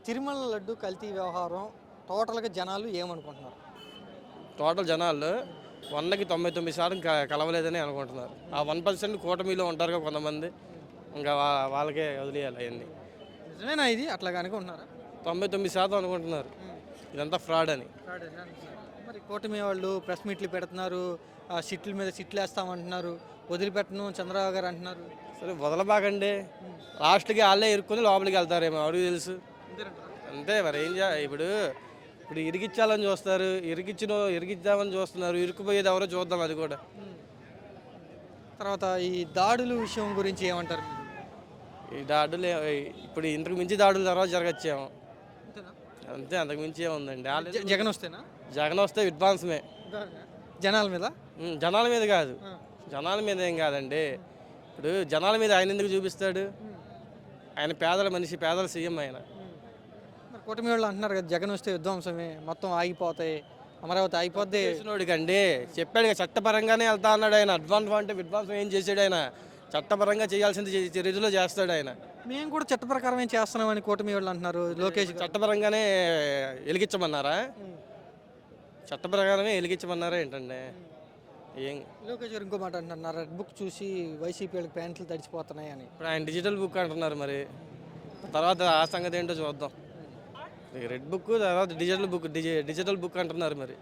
తిరుమల లడ్డు కల్తీ వ్యవహారం టోటల్గా జనాలు ఏమనుకుంటున్నారు? టోటల్ జనాల్లో 100కి 99% కలవలేదని అనుకుంటున్నారు. ఆ 1% కూటమిలో ఉంటారుగా కొంతమంది, ఇంకా వాళ్ళకే వదిలేయాలి అవన్నీ. నిజమేనా ఇది అట్లాగా అనుకుంటున్నారా? 99% అనుకుంటున్నారు ఇదంతా ఫ్రాడ్ అని. మరి కూటమి వాళ్ళు ప్రెస్ మీట్లు పెడుతున్నారు, సిట్ల మీద సిట్లు వేస్తామంటున్నారు, వదిలిపెట్టను చంద్రబాబు గారు అంటున్నారు. సరే వదలబాకండి, లాస్ట్కి వాళ్ళే ఇరుక్కొని లోపలికి వెళ్తారేమో ఎవరికి తెలుసు. అంతే మరి ఏం ఇప్పుడు ఇరికిచ్చాలని చూస్తారు, ఇరికిద్దామని చూస్తున్నారు, ఇరుక్కుపోయేది ఎవరో చూద్దాం అది కూడా. తర్వాత ఈ దాడుల విషయం గురించి ఏమంటారు మీరు? ఈ దాడులు ఇప్పుడు ఇంతకు మించి దాడుల తర్వాత జరగచ్చేమో, అంతే, అంతకు మించి ఏముందండి. జగన్ వస్తేనా? జగన్ వస్తే విధ్వంసమే జనాల మీద. జనాల మీద కాదు, జనాల మీద ఏం కాదండి. ఇప్పుడు జనాల మీద ఆయన ఎందుకు చూపిస్తాడు? ఆయన పేదల మనిషి, పేదల సీఎం ఆయన. మరి కూటమి వాళ్ళు అంటున్నారు కదా జగన్ వస్తే విధ్వంసమే, మొత్తం ఆగిపోతాయి, అమరావతి ఆగిపోద్ది. చేసినోడికండి చెప్పాడు, చట్టపరంగానే వెళ్తా అన్నాడు ఆయన. అడ్వాన్స్ అంటే విధ్వంసం ఏం చేశాడు ఆయన? చట్టపరంగా చేయాల్సింది చర్యలో చేస్తాడు ఆయన. మేము కూడా చట్ట ప్రకారం ఏం చేస్తున్నామని కూటమి వాళ్ళు అంటున్నారు. లోకేష్ చట్టపరంగానే వెలిగించమన్నారా? చట్టప్రకారమే వెలిగించమన్నారా ఏంటండి? ఏం లోకేష్ గారు ఇంకో మాట అంటున్నారు, రెడ్ బుక్ చూసి వైసీపీ వాళ్ళకి ప్యాంట్లు తడిచిపోతున్నాయి అని. ఇప్పుడు ఆయన డిజిటల్ బుక్ అంటున్నారు, మరి తర్వాత ఆ సంగతి ఏంటో చూద్దాం. రెడ్ బుక్ తర్వాత డిజిటల్ బుక్ అంటున్నారు మరి.